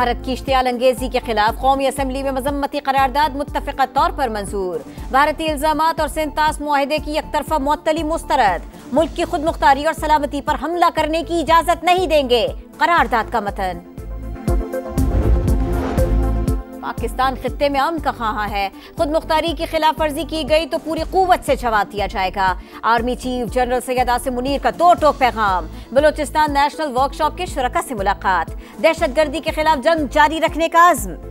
भारत की इश्तियाल अंगेजी के खिलाफ कौमी असम्बली में मजम्मती करारदाद मुत्तफ़िक़ा तौर पर मंजूर। भारतीय इल्जामात और सिंतास मुआहदे की एकतरफा मुअत्तली मुस्तरद। मुल्क की खुद मुख्तारी और सलामती पर हमला करने की इजाजत नहीं देंगे। करारदाद का मतन। पाकिस्तान खित्ते में अमन का ख़्वाहा है। खुद मुख्तारी की खिलाफ वर्जी की गई तो पूरी कुव्वत से जवाब दिया जाएगा। Army chief general Syed Asim Munir का दो टोक पैगाम। बलोचिस्तान नेशनल वर्कशॉप के शुरका से मुलाकात। दहशतगर्दी के खिलाफ जंग जारी रखने का अज़्म।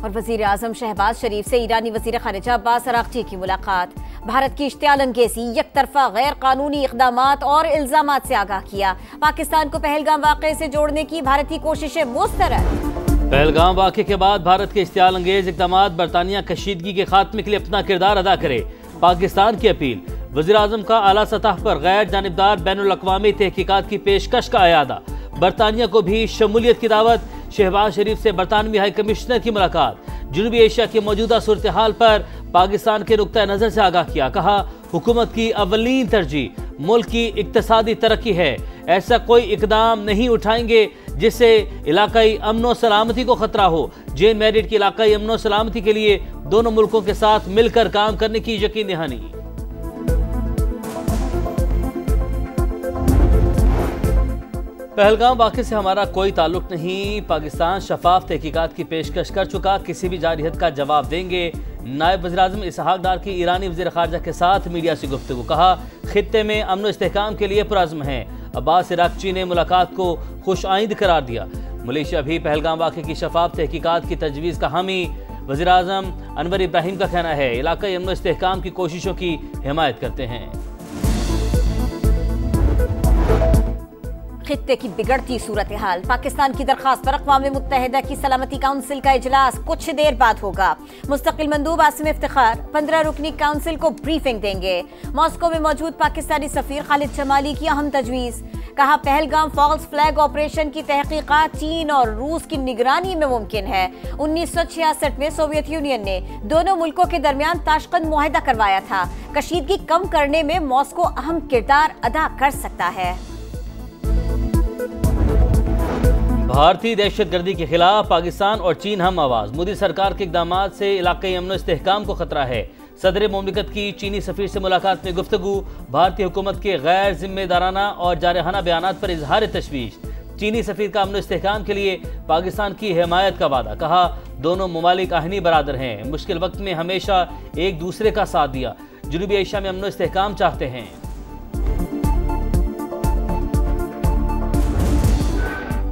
और वजीर आजम शहबाज शरीफ से ईरानी वजीर खारिजा अब्बास अराग़ची की मुलाकात। भारत की इश्तियाल अंगेजी, यकतरफा गैर कानूनी इक़दामात और इल्जामात से आगाह किया। पाकिस्तान को पहलगाम वाक़े से जोड़ने की भारतीय कोशिशें मुस्तरद। पहलगाम वाक़े के बाद भारत के इश्तियाल अंगेज इक़दामात बरतानिया कशीदगी के खात्मे के लिए अपना किरदार अदा करे, पाकिस्तान की अपील। वज़ीर आज़म का आला सतह पर गैर जानिबदार बैनुल अक़वामी तहकीकात की पेशकश का अयादा। बरतानिया को भी शमूलियत की दावत। शहबाज शरीफ से बरतानवी हाई कमिश्नर की मुलाकात। जनूबी एशिया की मौजूदा सूरत हाल पर पाकिस्तान के नुक्ता नज़र से आगाह किया। कहा, हुकूमत की अव्वलीन तरजीह मुल्क की इक्तसादी तरक्की है। ऐसा कोई इकदाम नहीं उठाएंगे जिससे इलाकाई अमन व सलामती को खतरा हो। जेन मैरिट की इलाकाई अमन व सलामती के लिए दोनों मुल्कों के साथ मिलकर काम करने की यकीन दहानी। पहलगाम वाक़े से हमारा कोई ताल्लुक नहीं। पाकिस्तान शफाफ तहकीकात की पेशकश कर चुका, किसी भी जारहियत का जवाब देंगे। नायब वज़ीर आज़म इसहाक डार की ईरानी वज़ीर ख़ारिजा के साथ मीडिया से गुफ्तगू। कहा, खित्ते में अमन इस्तेहकाम के लिए पुरअज़्म हैं। अब्बास अराग़ची ने मुलाकात को खुशआइंद करार दिया। मलेशिया भी पहलगाम वाक़े की शफाफ तहकीकात की तजवीज़ का हामी। वज़ीर आज़म अनवर इब्राहिम का कहना है, इलाक़ाई अमन इस्तेहकाम की कोशिशों की हिमायत करते हैं। खित्ते की बिगड़ती सूरत हाल। पाकिस्तान की दरख्वास्त पर अक़वाम मुत्तहिदा की सलामती काउंसिल का इजलास कुछ देर बाद होगा। मुस्तकिल मंदूब आसिम इफ्तिखार 15 रुकनी काउंसिल को ब्रीफिंग देंगे। मॉस्को में मौजूद पाकिस्तानी सफीर खालिद जमाली की अहम तजवीज़। कहा, पहलगाम फॉल्स फ्लैग ऑपरेशन की तहकीकात चीन और रूस की निगरानी में मुमकिन है। 1966 में सोवियत यूनियन ने दोनों मुल्कों के दरमियान ताशकंद मुआहदा करवाया था। कशीदगी कम करने में मॉस्को अहम किरदार अदा कर सकता है। भारतीय दहशतगर्दी के खिलाफ पाकिस्तान और चीन हम आवाज। मोदी सरकार के इक़दामात से इलाक़ाई अमन इस्तेहकाम को खतरा है। सदर मुमलिकत की चीनी सफीर से मुलाकात में गुफ्तगू। भारतीय हुकूमत के गैर जिम्मेदाराना और जारहाना बयानात पर इजहार तशवीश। चीनी सफीर का अमन इस्तेहकाम के लिए पाकिस्तान की हिमायत का वादा। कहा, दोनों ममालिक आहनी बरादर हैं, मुश्किल वक्त में हमेशा एक दूसरे का साथ दिया। जनूबी एशिया में अमन इस्तेहकाम चाहते हैं।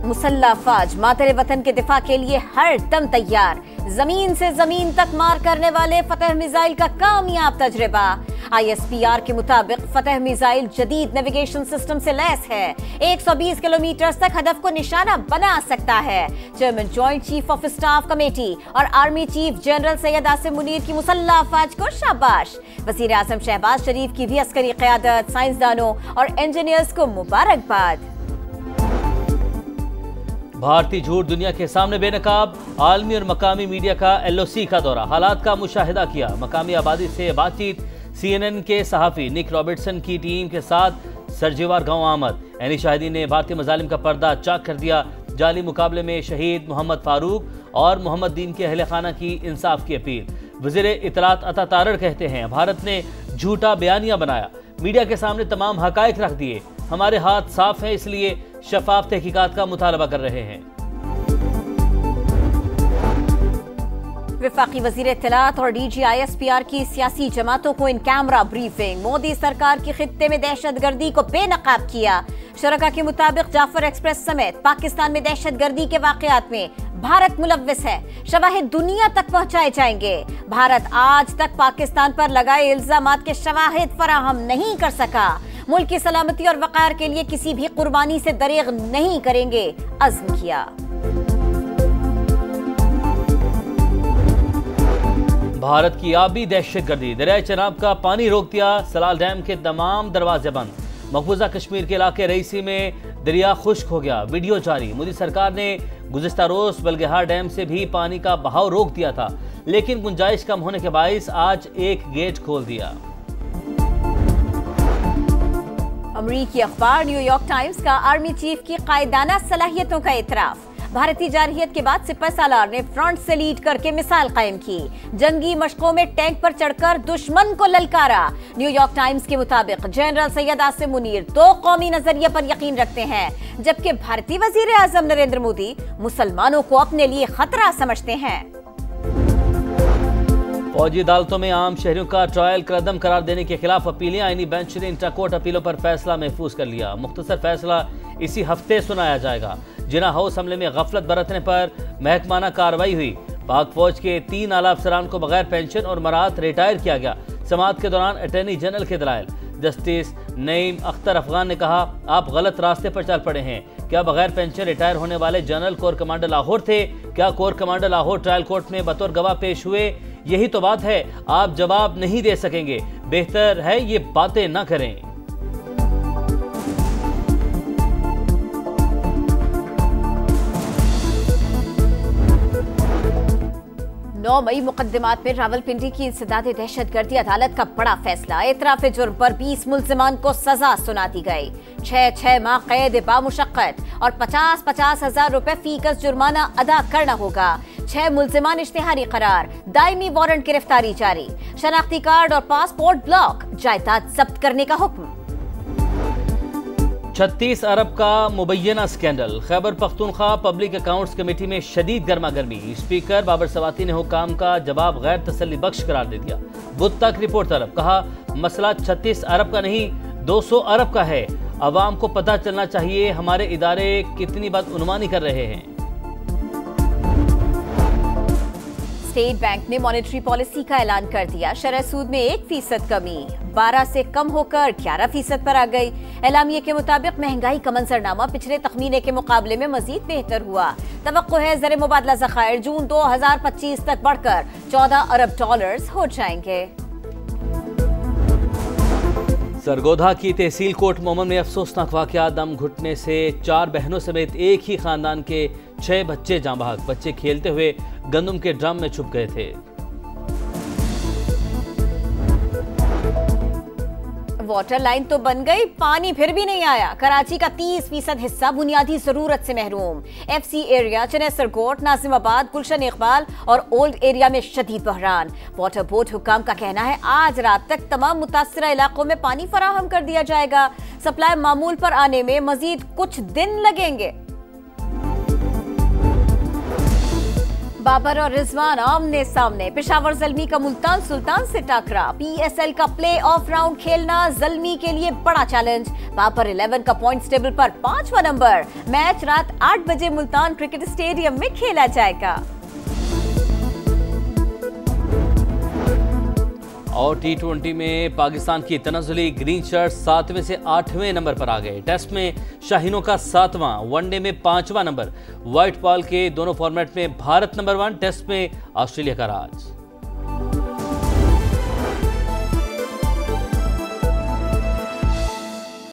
मुसल्लह अफवाज मातरे वतन के दिफा के लिए हर दम तैयार। जमीन से जमीन तक मार करने वाले फतह मिसाइल का कामयाब तजर्बा। ISPR के मुताबिक फतह मिसाइल जदीद नेविगेशन सिस्टम से लैस है। 120 किलोमीटर तक हदफ को निशाना बना सकता है। Chairman joint chief of staff committee और army chief general Syed Asim Munir की मुसल्लह अफवाज को शाबाश। वज़ीर आज़म शहबाज शरीफ की भी अस्करी क़यादत, साइंसदानों और इंजीनियर्स को मुबारकबाद। भारतीय झूठ दुनिया के सामने बेनकाब। आलमी और मकामी मीडिया का LOC का दौरा, हालात का मुशाहिदा किया। मकामी आबादी से बातचीत। CNN के सहाफ़ी निक रॉबर्टसन की टीम के साथ सरजेवार गांव आमद। एनी शाहिदी ने भारतीय मजालिम का पर्दा चाक कर दिया। जाली मुकाबले में शहीद मोहम्मद फारूक और मोहम्मद दीन के अहले खाना की इंसाफ की अपील। वज़ीर इत्तलात अता तारड़ कहते हैं, भारत ने झूठा बयानिया बनाया, मीडिया के सामने तमाम हकायक रख दिए। हमारे हाथ साफ हैं, इसलिए शफाफ तहकीकात का मुतालबा कर रहे हैं। वफाकी वज़ीर इत्तलात और DG ISPR की सियासी जमातों को इन कैमरा ब्रीफिंग। मोदी सरकार की खित्ते में दहशतगर्दी को बेनकाब किया। शरका के मुताबिक जाफर एक्सप्रेस समेत पाकिस्तान में दहशतगर्दी के वाक़यात में भारत मुलव्विस है। शवाहिद दुनिया तक पहुंचाए जाएंगे। भारत आज तक पाकिस्तान पर लगाए इल्जामात के शवाहिद फराहम नहीं कर सका। मुल्क की सलामती और वक़ार के लिए किसी भी कुर्बानी से दरेग नहीं करेंगे, अज़्म किया। भारत की आबी दहशतगर्दी, दरिया चनाब का पानी रोक दिया। सलाल डैम के तमाम दरवाजे बंद। मकबूजा कश्मीर के इलाके रईसी में दरिया खुश्क हो गया। वीडियो जारी। मोदी सरकार ने गुज़िश्ता रोज बलगहार डैम से भी पानी का बहाव रोक दिया था, लेकिन गुंजाइश कम होने के बाइस आज एक गेट खोल दिया। अमरीकी अखबार न्यूयॉर्क टाइम्स का आर्मी चीफ की कायदाना सलाहियतों का इतराफ। भारतीय जारहियत के बाद सिपह सालार ने फ्रंट से लीड करके मिसाल कायम की। जंगी मशकों में टैंक पर चढ़कर दुश्मन को ललकारा। न्यूयॉर्क टाइम्स के मुताबिक जनरल सैयद आसिम मुनीर दो कौमी नजरिए पर यकीन रखते हैं, जबकि भारतीय वजीर आजम नरेंद्र मोदी मुसलमानों को अपने लिए खतरा समझते हैं। फौजी अदालतों में आम शहरियों का ट्रायल कदम करार देने के खिलाफ अपीलें। आईनी बेंच ने इंट्राकोर्ट अपीलों पर फैसला महफूज कर लिया। मुख्तसर फैसला इसी हफ्ते सुनाया जाएगा। जिना हाउस हमले में गफलत बरतने पर महकमाना कार्रवाई हुई। पाक फौज के 3 आला अफसरान को बगैर पेंशन और मराहत रिटायर किया गया। समाअत के दौरान अटॉर्नी जनरल के दलाइल। जस्टिस नईम अख्तर अफगान ने कहा, आप गलत रास्ते पर चल पड़े हैं। क्या बगैर पेंशन रिटायर होने वाले जनरल कोर कमांडर लाहौर थे? क्या core commander Lahore trial court में बतौर गवाह पेश हुए? यही तो बात है, आप जवाब नहीं दे सकेंगे। बेहतर है ये बातें न करें। 9 मई मुकदमात में रावलपिंडी की इंसदाद दहशतगर्दी अदालत का बड़ा फैसला। एतराफ जुर्म पर 20 मुल्जिमान को सजा सुना दी गई। 6 माह कैद बामुशक्कत और 50-50 हजार रुपए फीकस जुर्माना अदा करना होगा। 6 मुल्जिमान इश्तिहारी करार। दायमी वारंट गिरफ्तारी जारी। शनाख्ती कार्ड और पासपोर्ट ब्लॉक। जायदाद जब्त करने का हुक्म। 36 अरब का मुबैना scandal. Khyber Pakhtunkhwa public accounts committee में शदीद गर्मा गर्मी। स्पीकर बाबर सवाती ने हुकाम का जवाब गैर तसल्ली बख्श करार दे दिया। बुध तक रिपोर्ट तलब। कहा, मसला 36 अरब का नहीं 200 अरब का है। अवाम को पता चलना चाहिए हमारे इदारे कितनी बदउनवानी कर रहे हैं। स्टेट बैंक ने मॉनेटरी पॉलिसी का ऐलान कर दिया। शरह सूद में 1% कमी 12 से कम होकर 11% पर आ गई। एलामिये के मुताबिक महंगाई का मंजरनामा पिछले तखमीने के मुकाबले में मजीद बेहतर हुआ। तवक्को है ज़र मुबादला ज़खायर जून 2025 तक बढ़कर 14 अरब डॉलर्स हो जाएंगे। सरगोधा की तहसील कोट मोमन में अफसोसनाक वाकया। दम घुटने से 4 बहनों समेत एक ही खानदान के 6 बच्चे जाँ बहक। बच्चे खेलते हुए गंदम के ड्रम में छुप गए थे। वाटर लाइन तो बन गई, पानी फिर भी नहीं आया। कराची का 30% हिस्सा बुनियादी जरूरत से महरूम। FC एरिया, चनेसरकोट, नाजिमाबाद, गुलशन इकबाल और ओल्ड एरिया में शदीद बहरान। वाटर बोर्ड हुकाम का कहना है आज रात तक तमाम मुतासरा इलाकों में पानी फराहम कर दिया जाएगा। सप्लाई मामूल पर आने में मजीद कुछ दिन लगेंगे। बाबर और रिजवान आमने सामने। पेशावर ज़ल्मी का मुल्तान सुल्तान से टकरा। PSL का प्ले ऑफ राउंड खेलना ज़ल्मी के लिए बड़ा चैलेंज। बाबर 11 का पॉइंट्स टेबल पर 5वां नंबर। मैच रात 8 बजे मुल्तान क्रिकेट स्टेडियम में खेला जाएगा। और T20 में पाकिस्तान की तनज़ुली ग्रीन शर्ट 7वें से 8वें नंबर पर आ गए। टेस्ट में शाहीनों का 7वां, वनडे में 5वां नंबर। व्हाइट बॉल के दोनों फॉर्मेट में भारत नंबर 1, टेस्ट में ऑस्ट्रेलिया का राज।